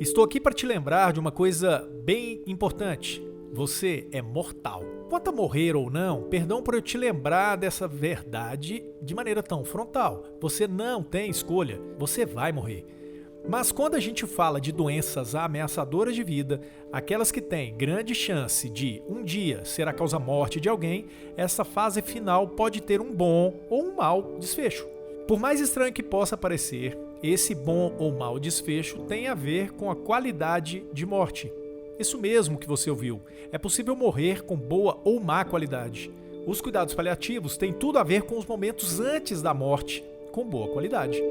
Estou aqui para te lembrar de uma coisa bem importante. Você é mortal. Quanto a morrer ou não, perdão por eu te lembrar dessa verdade de maneira tão frontal. Você não tem escolha, você vai morrer. Mas quando a gente fala de doenças ameaçadoras de vida, aquelas que têm grande chance de um dia ser a causa-morte de alguém, essa fase final pode ter um bom ou um mau desfecho. Por mais estranho que possa parecer, esse bom ou mau desfecho tem a ver com a qualidade de morte. Isso mesmo que você ouviu. É possível morrer com boa ou má qualidade. Os cuidados paliativos têm tudo a ver com os momentos antes da morte, com boa qualidade.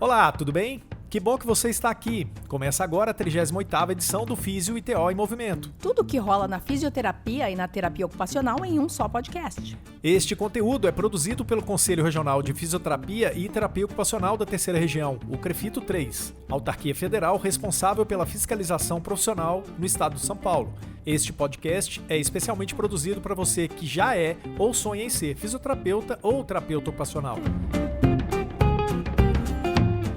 Olá, tudo bem? Que bom que você está aqui. Começa agora a 38ª edição do Físio e TO em Movimento. Tudo o que rola na fisioterapia e na terapia ocupacional em um só podcast. Este conteúdo é produzido pelo Conselho Regional de Fisioterapia e Terapia Ocupacional da Terceira Região, o CREFITO 3, autarquia federal responsável pela fiscalização profissional no estado de São Paulo. Este podcast é especialmente produzido para você que já é ou sonha em ser fisioterapeuta ou terapeuta ocupacional.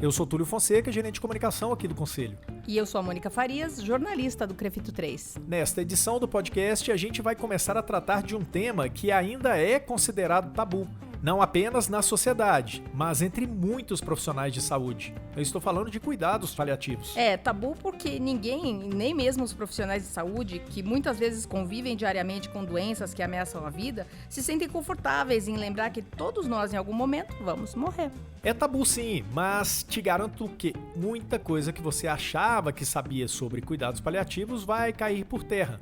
Eu sou Túlio Fonseca, gerente de comunicação aqui do Conselho. E eu sou a Mônica Farias, jornalista do CREFITO 3. Nesta edição do podcast, a gente vai começar a tratar de um tema que ainda é considerado tabu. Não apenas na sociedade, mas entre muitos profissionais de saúde. Eu estou falando de cuidados paliativos. É, tabu porque ninguém, nem mesmo os profissionais de saúde, que muitas vezes convivem diariamente com doenças que ameaçam a vida, se sentem confortáveis em lembrar que todos nós, em algum momento, vamos morrer. É tabu sim, mas te garanto que muita coisa que você achava que sabia sobre cuidados paliativos vai cair por terra.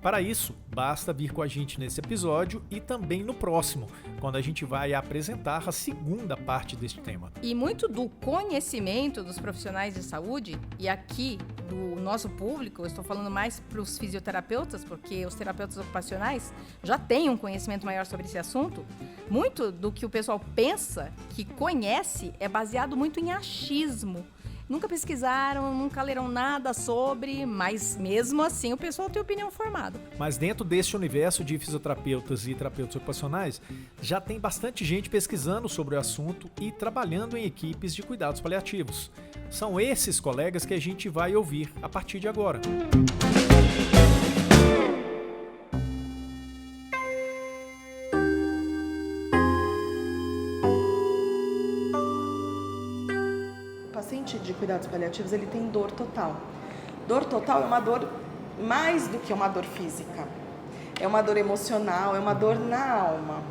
Para isso, basta vir com a gente nesse episódio e também no próximo, quando a gente vai apresentar a segunda parte deste tema. E muito do conhecimento dos profissionais de saúde, e aqui do nosso público, eu estou falando mais para os fisioterapeutas, porque os terapeutas ocupacionais já têm um conhecimento maior sobre esse assunto, muito do que o pessoal pensa que conhece é baseado muito em achismo. Nunca pesquisaram, nunca leram nada sobre, mas mesmo assim o pessoal tem opinião formada. Mas dentro deste universo de fisioterapeutas e terapeutas ocupacionais, já tem bastante gente pesquisando sobre o assunto e trabalhando em equipes de cuidados paliativos. São esses colegas que a gente vai ouvir a partir de agora. De cuidados paliativos, ele tem dor total. Dor total é uma dor mais do que uma dor física. É uma dor emocional, é uma dor na alma,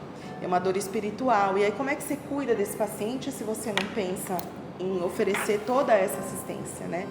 é uma dor espiritual. E aí, como é que você cuida desse paciente se você não pensa em oferecer toda essa assistência, né?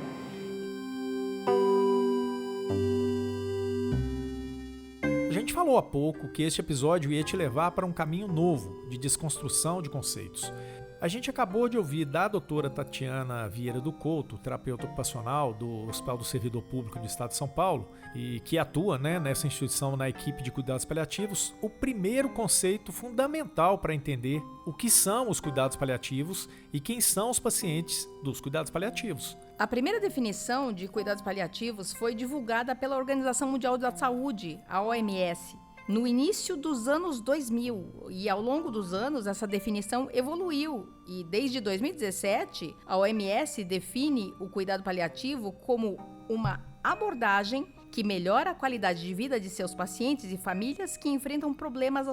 A gente falou há pouco que este episódio ia te levar para um caminho novo de desconstrução de conceitos. A gente acabou de ouvir da doutora Tatiana Vieira do Couto, terapeuta ocupacional do Hospital do Servidor Público do Estado de São Paulo, e que atua nessa instituição na equipe de cuidados paliativos, o primeiro conceito fundamental para entender o que são os cuidados paliativos e quem são os pacientes dos cuidados paliativos. A primeira definição de cuidados paliativos foi divulgada pela Organização Mundial da Saúde, a OMS, no início dos anos 2000, e ao longo dos anos essa definição evoluiu e desde 2017 a OMS define o cuidado paliativo como uma abordagem que melhora a qualidade de vida de seus pacientes e famílias que enfrentam problemas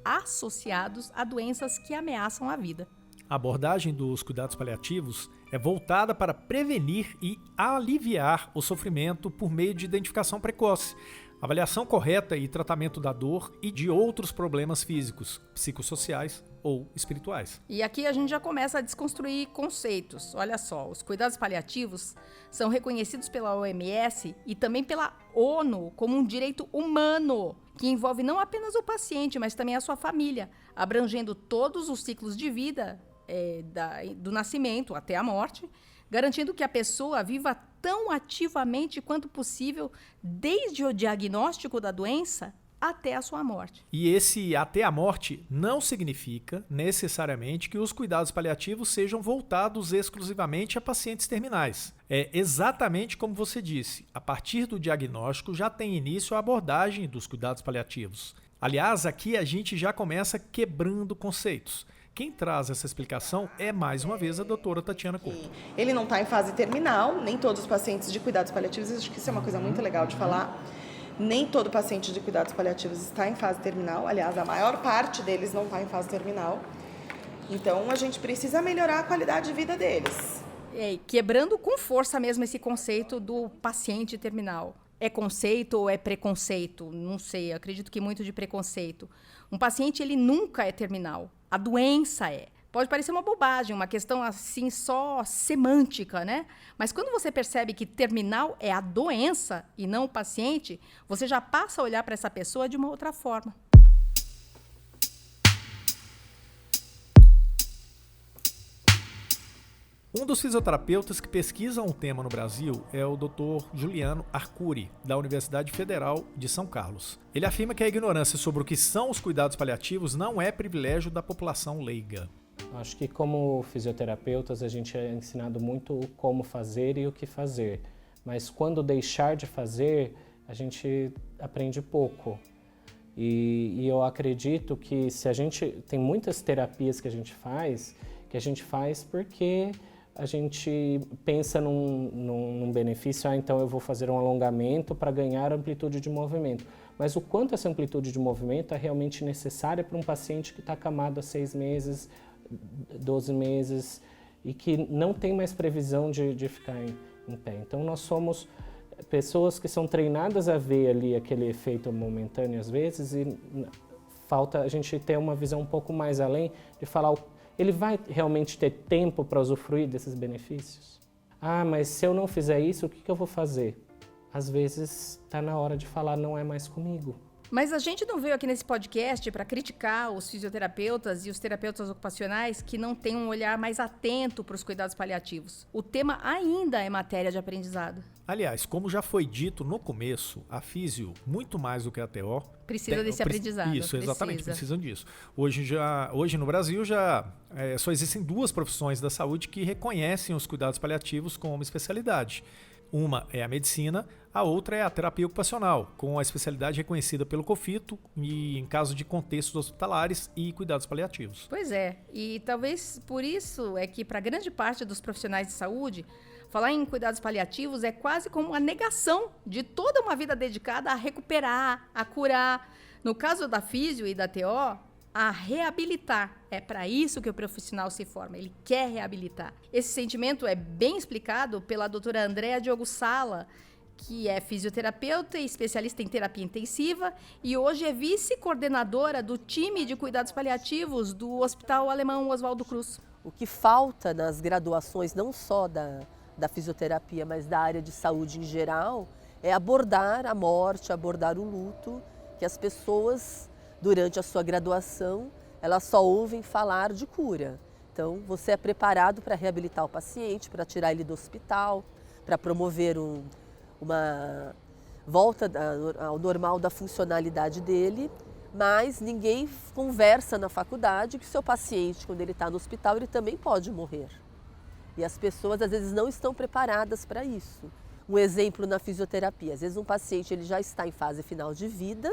associados a doenças que ameaçam a vida. A abordagem dos cuidados paliativos é voltada para prevenir e aliviar o sofrimento por meio de identificação precoce, avaliação correta e tratamento da dor e de outros problemas físicos, psicossociais ou espirituais. E aqui a gente já começa a desconstruir conceitos. Olha só, os cuidados paliativos são reconhecidos pela OMS e também pela ONU como um direito humano, que envolve não apenas o paciente, mas também a sua família, abrangendo todos os ciclos de vida, do nascimento até a morte, garantindo que a pessoa viva tão ativamente quanto possível, desde o diagnóstico da doença até a sua morte. E esse até a morte não significa necessariamente que os cuidados paliativos sejam voltados exclusivamente a pacientes terminais. É exatamente como você disse, a partir do diagnóstico já tem início a abordagem dos cuidados paliativos. Aliás, aqui a gente já começa quebrando conceitos. Quem traz essa explicação é, mais uma vez, a doutora Tatiana Couto. Ele não está em fase terminal, nem todos os pacientes de cuidados paliativos, acho que isso é uma coisa muito legal de falar, nem todo paciente de cuidados paliativos está em fase terminal, aliás, a maior parte deles não está em fase terminal. Então, a gente precisa melhorar a qualidade de vida deles. Quebrando com força mesmo esse conceito do paciente terminal. É conceito ou é preconceito? Não sei, acredito que muito de preconceito. Um paciente, ele nunca é terminal. A doença é. Pode parecer uma bobagem, uma questão assim só semântica, né? Mas quando você percebe que terminal é a doença e não o paciente, você já passa a olhar para essa pessoa de uma outra forma. Um dos fisioterapeutas que pesquisam o tema no Brasil é o Dr. Juliano Arcuri, da Universidade Federal de São Carlos. Ele afirma que a ignorância sobre o que são os cuidados paliativos não é privilégio da população leiga. Acho que como fisioterapeutas a gente é ensinado muito como fazer e o que fazer, mas quando deixar de fazer a gente aprende pouco. E eu acredito que se a gente tem muitas terapias que a gente faz porque a gente pensa num benefício, então eu vou fazer um alongamento para ganhar amplitude de movimento. Mas o quanto essa amplitude de movimento é realmente necessária para um paciente que está acamado há 6 meses, 12 meses e que não tem mais previsão de ficar em pé. Então nós somos pessoas que são treinadas a ver ali aquele efeito momentâneo às vezes e falta a gente ter uma visão um pouco mais além de falar ele vai realmente ter tempo para usufruir desses benefícios? Ah, mas se eu não fizer isso, o que eu vou fazer? Às vezes está na hora de falar, não é mais comigo. Mas a gente não veio aqui nesse podcast para criticar os fisioterapeutas e os terapeutas ocupacionais que não têm um olhar mais atento para os cuidados paliativos. O tema ainda é matéria de aprendizado. Aliás, como já foi dito no começo, a físio, muito mais do que a TO... Precisa desse aprendizado. Isso, exatamente, precisam disso. Hoje no Brasil já só existem 2 profissões da saúde que reconhecem os cuidados paliativos como especialidade. Uma é a medicina, a outra é a terapia ocupacional, com a especialidade reconhecida pelo COFITO e em caso de contextos hospitalares e cuidados paliativos. Pois é, e talvez por isso é que para grande parte dos profissionais de saúde, falar em cuidados paliativos é quase como a negação de toda uma vida dedicada a recuperar, a curar. No caso da físio e da TO, a reabilitar. É para isso que o profissional se forma, ele quer reabilitar. Esse sentimento é bem explicado pela doutora Andréa Diogo Sala, que é fisioterapeuta e especialista em terapia intensiva e hoje é vice-coordenadora do time de cuidados paliativos do Hospital Alemão Oswaldo Cruz. O que falta nas graduações, não só da fisioterapia, mas da área de saúde em geral, é abordar a morte, abordar o luto, que as pessoas, durante a sua graduação, elas só ouvem falar de cura. Então, você é preparado para reabilitar o paciente, para tirar ele do hospital, para promover uma volta ao normal da funcionalidade dele, mas ninguém conversa na faculdade que o seu paciente, quando ele está no hospital, ele também pode morrer. E as pessoas, às vezes, não estão preparadas para isso. Um exemplo na fisioterapia, às vezes um paciente ele já está em fase final de vida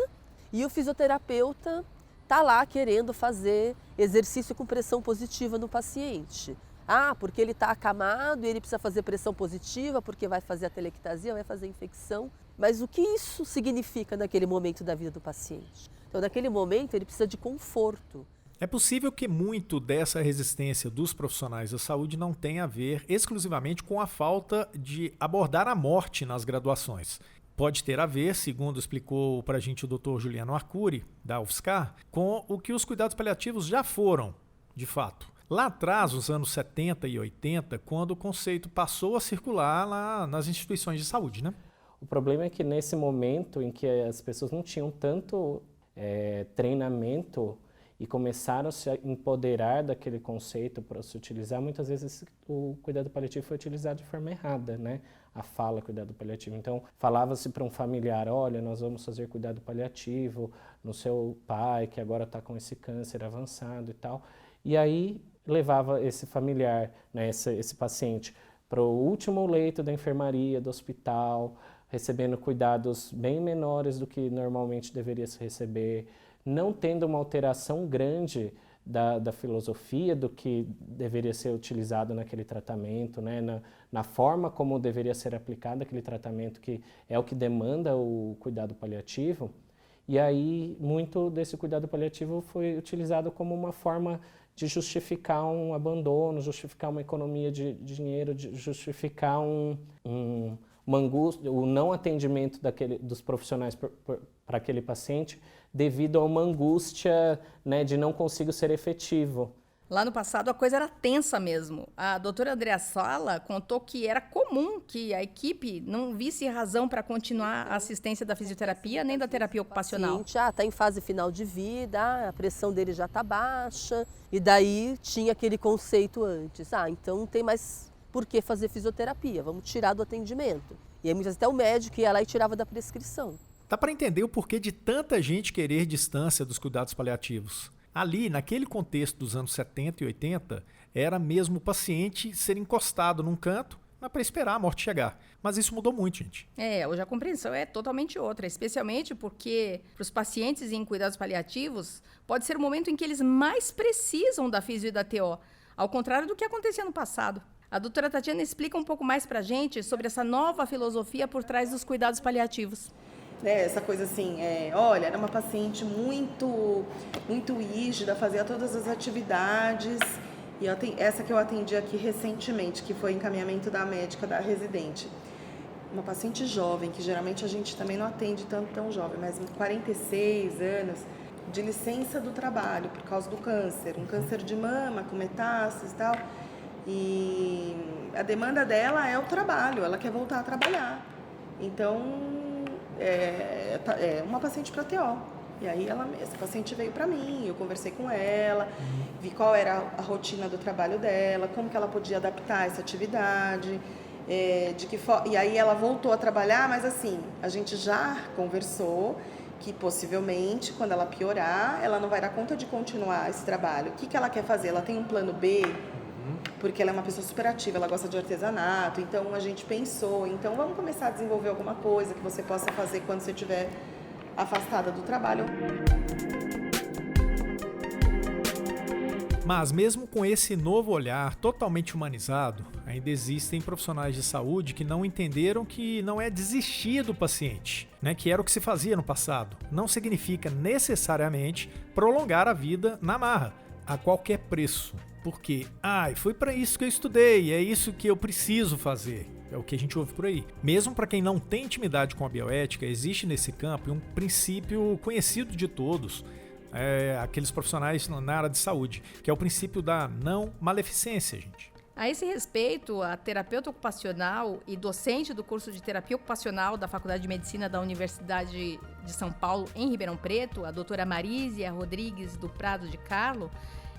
e o fisioterapeuta está lá querendo fazer exercício com pressão positiva no paciente. Ah, porque ele está acamado e ele precisa fazer pressão positiva, porque vai fazer a telectasia, vai fazer infecção. Mas o que isso significa naquele momento da vida do paciente? Então, naquele momento, ele precisa de conforto. É possível que muito dessa resistência dos profissionais da saúde não tenha a ver exclusivamente com a falta de abordar a morte nas graduações. Pode ter a ver, segundo explicou para a gente o Dr. Juliano Arcuri, da UFSCar, com o que os cuidados paliativos já foram, de fato. Lá atrás, nos anos 70 e 80, quando o conceito passou a circular lá nas instituições de saúde, né? O problema é que nesse momento em que as pessoas não tinham tanto treinamento e começaram a se empoderar daquele conceito para se utilizar, muitas vezes o cuidado paliativo foi utilizado de forma errada, né? A fala cuidado paliativo. Então, falava-se para um familiar, olha, nós vamos fazer cuidado paliativo no seu pai, que agora está com esse câncer avançado e tal. E aí levava esse familiar, né, esse paciente, para o último leito da enfermaria, do hospital, recebendo cuidados bem menores do que normalmente deveria se receber, não tendo uma alteração grande da filosofia do que deveria ser utilizado naquele tratamento, né? Na forma como deveria ser aplicado aquele tratamento, que é o que demanda o cuidado paliativo. E aí, muito desse cuidado paliativo foi utilizado como uma forma de justificar um abandono, justificar uma economia de dinheiro, de justificar uma angústia, o não atendimento dos profissionais para aquele paciente devido a uma angústia, né, de não consigo ser efetivo. Lá no passado a coisa era tensa mesmo. A doutora Andrea Sala contou que era comum que a equipe não visse razão para continuar a assistência da fisioterapia nem da terapia ocupacional. O paciente está em fase final de vida, a pressão dele já está baixa, e daí tinha aquele conceito antes, então não tem mais por que fazer fisioterapia, vamos tirar do atendimento. E aí muitas vezes até o médico ia lá e tirava da prescrição. Dá para entender o porquê de tanta gente querer distância dos cuidados paliativos. Ali, naquele contexto dos anos 70 e 80, era mesmo o paciente ser encostado num canto para esperar a morte chegar. Mas isso mudou muito, gente. Hoje a compreensão é totalmente outra, especialmente porque para os pacientes em cuidados paliativos pode ser o momento em que eles mais precisam da fisio e da TO, ao contrário do que acontecia no passado. A doutora Tatiana explica um pouco mais para a gente sobre essa nova filosofia por trás dos cuidados paliativos. Essa coisa assim, olha, era uma paciente muito rígida, fazia todas as atividades, e essa que eu atendi aqui recentemente, que foi encaminhamento da médica da residente. Uma paciente jovem, que geralmente a gente também não atende tão jovem, mas 46 anos, de licença do trabalho por causa do câncer, um câncer de mama com metástases e tal, e a demanda dela é o trabalho, ela quer voltar a trabalhar. Então, uma paciente para TO. E aí essa paciente veio para mim, eu conversei com ela, vi qual era a rotina do trabalho dela, como que ela podia adaptar essa atividade, e aí ela voltou a trabalhar, mas assim, a gente já conversou que possivelmente, quando ela piorar, ela não vai dar conta de continuar esse trabalho. O que ela quer fazer? Ela tem um plano B, porque ela é uma pessoa super ativa, ela gosta de artesanato, então a gente pensou, então vamos começar a desenvolver alguma coisa que você possa fazer quando você estiver afastada do trabalho. Mas mesmo com esse novo olhar totalmente humanizado, ainda existem profissionais de saúde que não entenderam que não é desistir do paciente, né, que era o que se fazia no passado. Não significa necessariamente prolongar a vida na marra, a qualquer preço. Porque, foi para isso que eu estudei, é isso que eu preciso fazer. É o que a gente ouve por aí. Mesmo para quem não tem intimidade com a bioética, existe nesse campo um princípio conhecido de todos, aqueles profissionais na área de saúde, que é o princípio da não maleficência, gente. A esse respeito, a terapeuta ocupacional e docente do curso de terapia ocupacional da Faculdade de Medicina da Universidade de São Paulo, em Ribeirão Preto, a doutora Marísia Rodrigues do Prado de Carlo,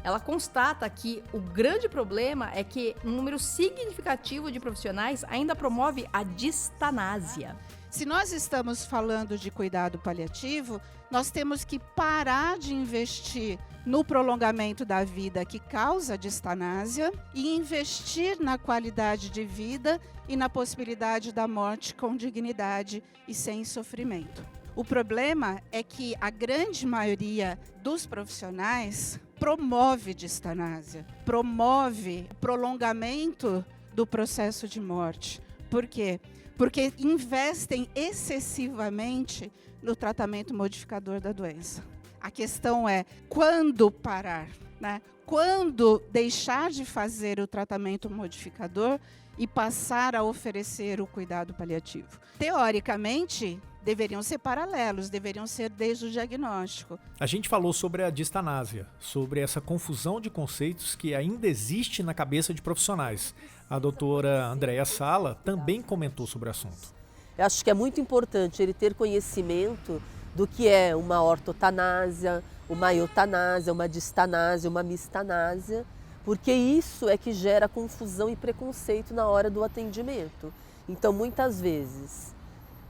ela constata que o grande problema é que um número significativo de profissionais ainda promove a distanásia. Se nós estamos falando de cuidado paliativo, nós temos que parar de investir no prolongamento da vida que causa distanásia e investir na qualidade de vida e na possibilidade da morte com dignidade e sem sofrimento. O problema é que a grande maioria dos profissionais promove distanásia, promove prolongamento do processo de morte. Por quê? Porque investem excessivamente no tratamento modificador da doença. A questão é quando parar, né? Quando deixar de fazer o tratamento modificador e passar a oferecer o cuidado paliativo. Teoricamente, deveriam ser paralelos, deveriam ser desde o diagnóstico. A gente falou sobre a distanásia, sobre essa confusão de conceitos que ainda existe na cabeça de profissionais. A doutora Andrea Sala também comentou sobre o assunto. Eu acho que é muito importante ele ter conhecimento do que é uma ortotanásia, uma eutanásia, uma distanásia, uma mistanásia, porque isso é que gera confusão e preconceito na hora do atendimento. Então, muitas vezes,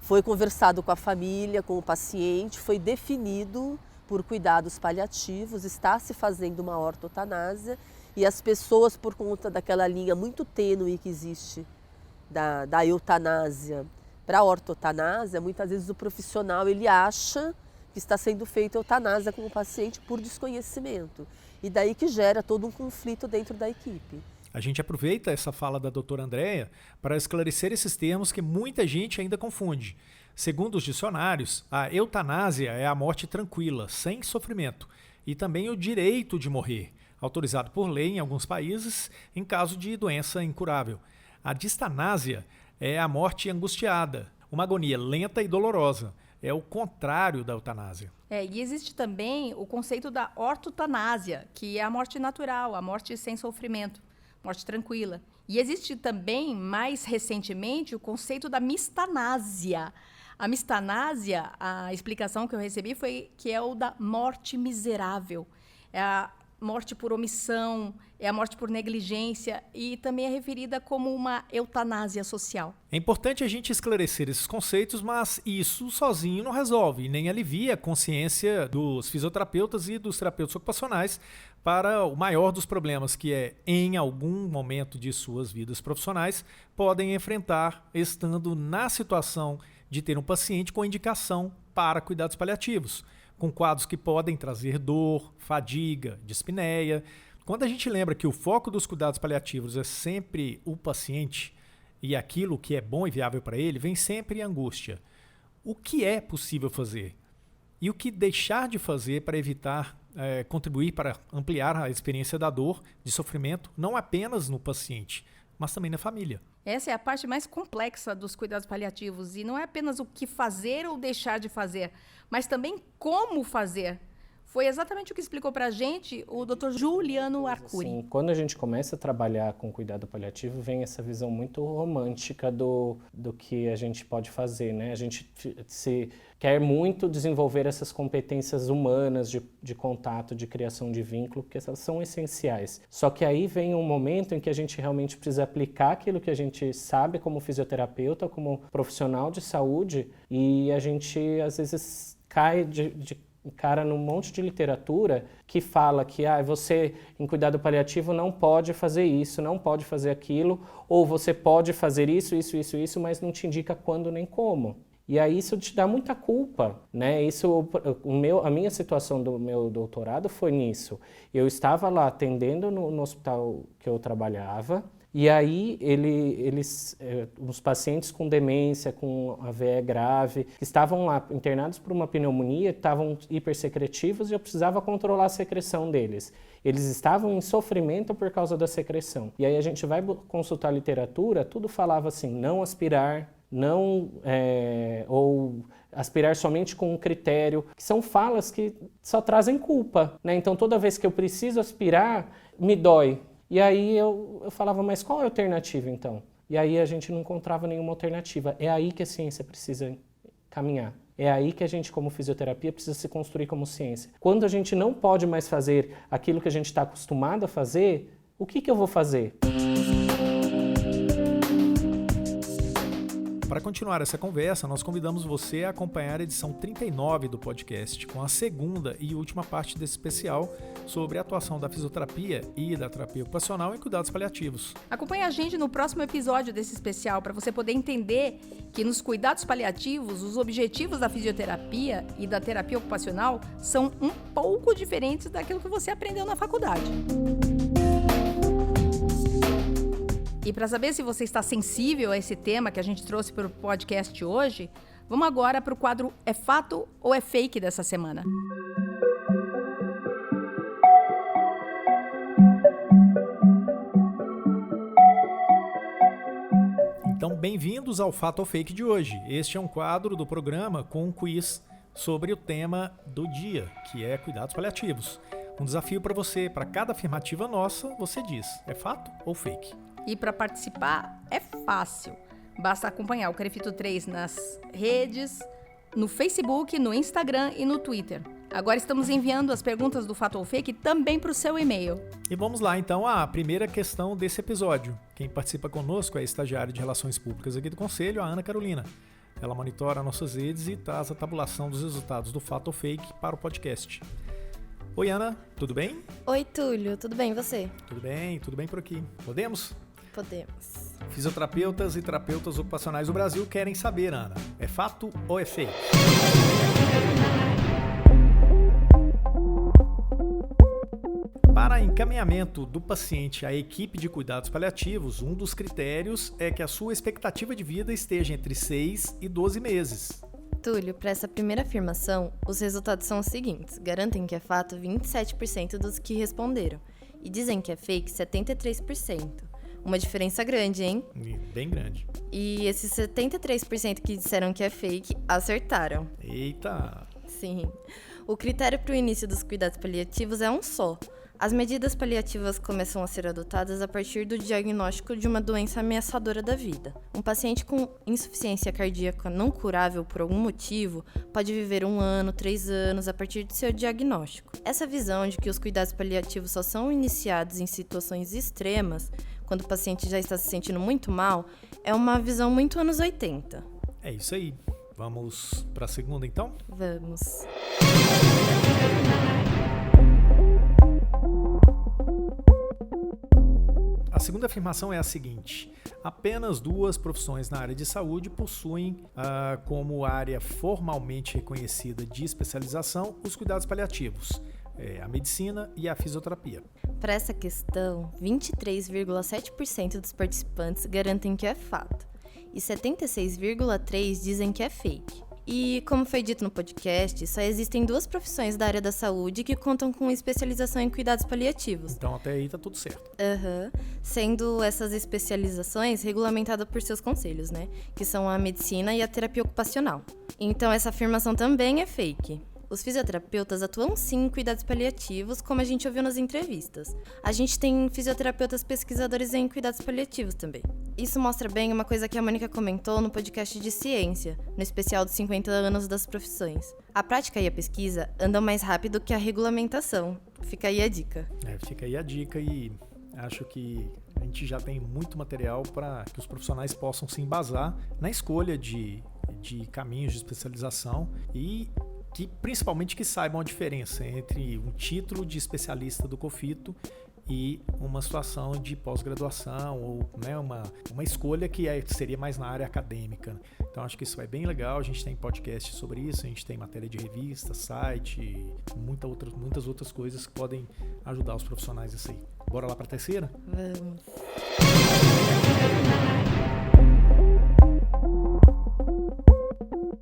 foi conversado com a família, com o paciente, foi definido por cuidados paliativos, está se fazendo uma ortotanásia e as pessoas, por conta daquela linha muito tênue que existe da eutanásia para a ortotanásia, muitas vezes o profissional ele acha que está sendo feita eutanásia com o paciente por desconhecimento. E daí que gera todo um conflito dentro da equipe. A gente aproveita essa fala da doutora Andréia para esclarecer esses termos que muita gente ainda confunde. Segundo os dicionários, a eutanásia é a morte tranquila, sem sofrimento, e também o direito de morrer, autorizado por lei em alguns países em caso de doença incurável. A distanásia é a morte angustiada, uma agonia lenta e dolorosa. É o contrário da eutanásia. E existe também o conceito da ortotanásia, que é a morte natural, a morte sem sofrimento, morte tranquila. E existe também, mais recentemente, o conceito da mistanásia. A mistanásia, a explicação que eu recebi foi que é o da morte miserável. É a morte por omissão, é a morte por negligência e também é referida como uma eutanásia social. É importante a gente esclarecer esses conceitos, mas isso sozinho não resolve, nem alivia a consciência dos fisioterapeutas e dos terapeutas ocupacionais para o maior dos problemas, que é, em algum momento de suas vidas profissionais, podem enfrentar estando na situação de ter um paciente com indicação para cuidados paliativos, com quadros que podem trazer dor, fadiga, dispneia. Quando a gente lembra que o foco dos cuidados paliativos é sempre o paciente e aquilo que é bom e viável para ele, vem sempre a angústia. O que é possível fazer? E o que deixar de fazer para evitar, contribuir para ampliar a experiência da dor, de sofrimento, não apenas no paciente, mas também na família. Essa é a parte mais complexa dos cuidados paliativos e não é apenas o que fazer ou deixar de fazer, mas também como fazer. Foi exatamente o que explicou para a gente o Dr. Juliano Arcuri. Sim, quando a gente começa a trabalhar com cuidado paliativo, vem essa visão muito romântica do que a gente pode fazer, né? A gente se quer muito desenvolver essas competências humanas de contato, de criação de vínculo, porque elas são essenciais. Só que aí vem um momento em que a gente realmente precisa aplicar aquilo que a gente sabe como fisioterapeuta, como profissional de saúde, e a gente às vezes cai cara num monte de literatura que fala que você em cuidado paliativo não pode fazer isso, não pode fazer aquilo, ou você pode fazer isso, mas não te indica quando nem como. E aí isso te dá muita culpa, né? A minha situação do meu doutorado foi nisso. Eu estava lá atendendo no hospital que eu trabalhava, e aí os pacientes com demência, com AVE grave, que estavam lá internados por uma pneumonia, estavam hipersecretivos e eu precisava controlar a secreção deles. Eles estavam em sofrimento por causa da secreção. E aí a gente vai consultar a literatura, tudo falava assim, não aspirar, ou aspirar somente com um critério, que são falas que só trazem culpa, né? Então toda vez que eu preciso aspirar, me dói. E aí eu falava, mas qual é a alternativa então? E aí a gente não encontrava nenhuma alternativa. É aí que a ciência precisa caminhar. É aí que a gente, como fisioterapia, precisa se construir como ciência. Quando a gente não pode mais fazer aquilo que a gente está acostumado a fazer, o que eu vou fazer? Para continuar essa conversa, nós convidamos você a acompanhar a edição 39 do podcast, com a segunda e última parte desse especial sobre a atuação da fisioterapia e da terapia ocupacional em cuidados paliativos. Acompanhe a gente no próximo episódio desse especial para você poder entender que nos cuidados paliativos, os objetivos da fisioterapia e da terapia ocupacional são um pouco diferentes daquilo que você aprendeu na faculdade. E para saber se você está sensível a esse tema que a gente trouxe para o podcast hoje, vamos agora para o quadro É Fato ou é Fake dessa semana. Então, bem-vindos ao Fato ou Fake de hoje. Este é um quadro do programa com um quiz sobre o tema do dia, que é cuidados paliativos. Um desafio para você, para cada afirmativa nossa, você diz, é fato ou fake? E para participar é fácil. Basta acompanhar o Crefito 3 nas redes, no Facebook, no Instagram e no Twitter. Agora estamos enviando as perguntas do Fato ou Fake também para o seu e-mail. E vamos lá, então, à primeira questão desse episódio. Quem participa conosco é a estagiária de Relações Públicas aqui do Conselho, a Ana Carolina. Ela monitora nossas redes e traz a tabulação dos resultados do Fato ou Fake para o podcast. Oi, Ana, tudo bem? Oi, Túlio, tudo bem, e você? Tudo bem por aqui. Podemos? Podemos. Fisioterapeutas e terapeutas ocupacionais do Brasil querem saber, Ana, é fato ou é fake? Para encaminhamento do paciente à equipe de cuidados paliativos, um dos critérios é que a sua expectativa de vida esteja entre 6 e 12 meses. Túlio, para essa primeira afirmação, os resultados são os seguintes. Garantem que é fato 27% dos que responderam. E dizem que é fake 73%. Uma diferença grande, hein? Bem grande. E esses 73% que disseram que é fake, acertaram. Eita! Sim. O critério para o início dos cuidados paliativos é um só. As medidas paliativas começam a ser adotadas a partir do diagnóstico de uma doença ameaçadora da vida. Um paciente com insuficiência cardíaca não curável por algum motivo pode viver 1 ano, 3 anos a partir de seu diagnóstico. Essa visão de que os cuidados paliativos só são iniciados em situações extremas, quando o paciente já está se sentindo muito mal, é uma visão muito anos 80. É isso aí. Vamos para a segunda, então? Vamos. A segunda afirmação é a seguinte: apenas 2 profissões na área de saúde possuem como área formalmente reconhecida de especialização os cuidados paliativos, a medicina e a fisioterapia. Para essa questão, 23,7% dos participantes garantem que é fato e 76,3% dizem que é fake. E, como foi dito no podcast, só existem 2 profissões da área da saúde que contam com especialização em cuidados paliativos. Então até aí tá tudo certo. Sendo essas especializações regulamentadas por seus conselhos, né? Que são a medicina e a terapia ocupacional. Então essa afirmação também é fake. Os fisioterapeutas atuam sim em cuidados paliativos, como a gente ouviu nas entrevistas. A gente tem fisioterapeutas pesquisadores em cuidados paliativos também. Isso mostra bem uma coisa que a Mônica comentou no podcast de ciência, no especial dos 50 anos das profissões. A prática e a pesquisa andam mais rápido que a regulamentação. Fica aí a dica. Fica aí a dica e acho que a gente já tem muito material para que os profissionais possam se embasar na escolha de caminhos de especialização e que principalmente que saibam a diferença entre um título de especialista do COFITO e uma situação de pós-graduação ou, né, uma escolha que seria mais na área acadêmica. Então acho que isso é bem legal, a gente tem podcast sobre isso, a gente tem matéria de revista, site, muitas outras coisas que podem ajudar os profissionais a sair. Bora lá para a terceira? Vamos.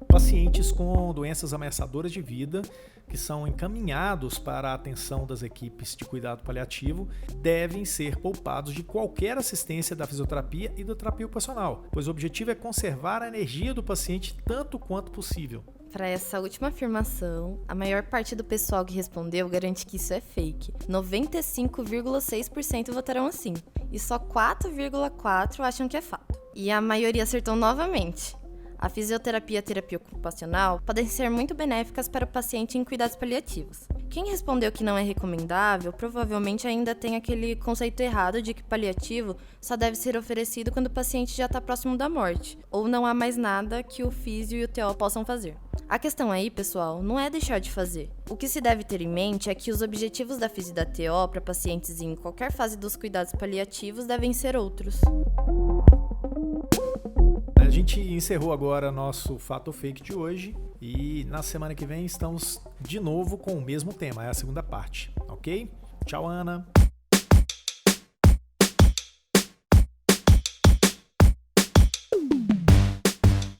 Pacientes com doenças ameaçadoras de vida que são encaminhados para a atenção das equipes de cuidado paliativo devem ser poupados de qualquer assistência da fisioterapia e da terapia ocupacional, pois o objetivo é conservar a energia do paciente tanto quanto possível. Para essa última afirmação, a maior parte do pessoal que respondeu garante que isso é fake. 95,6% votaram assim, e só 4,4% acham que é fato. E a maioria acertou novamente. A fisioterapia e a terapia ocupacional podem ser muito benéficas para o paciente em cuidados paliativos. Quem respondeu que não é recomendável provavelmente ainda tem aquele conceito errado de que paliativo só deve ser oferecido quando o paciente já está próximo da morte, ou não há mais nada que o físio e o TO possam fazer. A questão aí, pessoal, não é deixar de fazer. O que se deve ter em mente é que os objetivos da físio e da TO para pacientes em qualquer fase dos cuidados paliativos devem ser outros. A gente encerrou agora nosso Fato ou Fake de hoje e na semana que vem estamos de novo com o mesmo tema, é a segunda parte, ok? Tchau, Ana!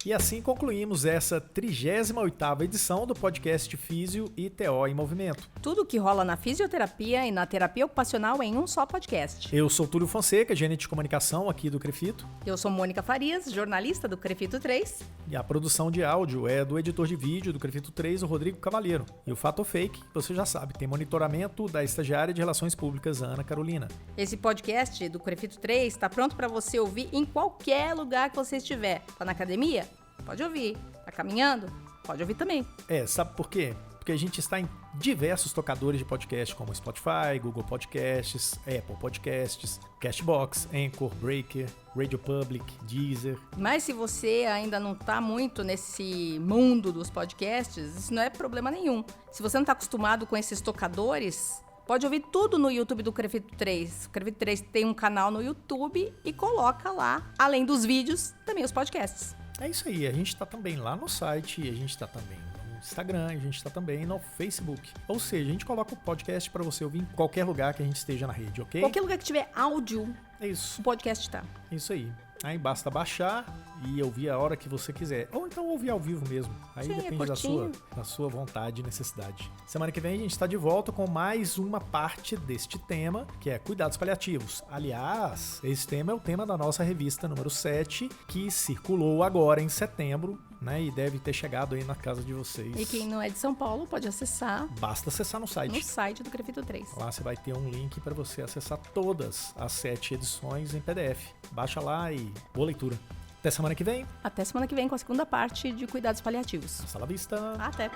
E assim concluímos essa 38ª edição do podcast Físio e TO em Movimento. Tudo que rola na fisioterapia e na terapia ocupacional em um só podcast. Eu sou Túlio Fonseca, gerente de comunicação aqui do CREFITO. Eu sou Mônica Farias, jornalista do CREFITO 3. E a produção de áudio é do editor de vídeo do CREFITO 3, o Rodrigo Cavalheiro. E o Fato ou Fake, você já sabe, tem monitoramento da estagiária de Relações Públicas, Ana Carolina. Esse podcast do CREFITO 3 está pronto para você ouvir em qualquer lugar que você estiver. Tá na academia? Pode ouvir. Tá caminhando? Pode ouvir também. Sabe por quê? Porque a gente está em diversos tocadores de podcast, como Spotify, Google Podcasts, Apple Podcasts, Castbox, Anchor, Breaker, Radio Public, Deezer. Mas se você ainda não tá muito nesse mundo dos podcasts, isso não é problema nenhum. Se você não tá acostumado com esses tocadores, pode ouvir tudo no YouTube do CREFITO 3. O CREFITO 3 tem um canal no YouTube e coloca lá, além dos vídeos, também os podcasts. É isso aí, a gente está também lá no site, a gente está também no Instagram, a gente está também no Facebook. Ou seja, a gente coloca o podcast para você ouvir em qualquer lugar que a gente esteja na rede, ok? Qualquer lugar que tiver áudio, É isso. o podcast tá. Isso aí. Aí basta baixar e ouvir a hora que você quiser. Ou então ouvir ao vivo mesmo. Aí Sim, é depende curtinho. da sua vontade e necessidade. Semana que vem a gente está de volta com mais uma parte deste tema, que é cuidados paliativos. Aliás, esse tema é o tema da nossa revista número 7, que circulou agora em setembro, né? E deve ter chegado aí na casa de vocês. E quem não é de São Paulo pode acessar Basta acessar no no site. site do Crefito 3. Lá você vai ter um link para você acessar todas as 7 edições em PDF. Baixa lá e boa leitura. Até semana que vem. Até semana que vem com a segunda parte de cuidados paliativos. Hasta la vista. Até!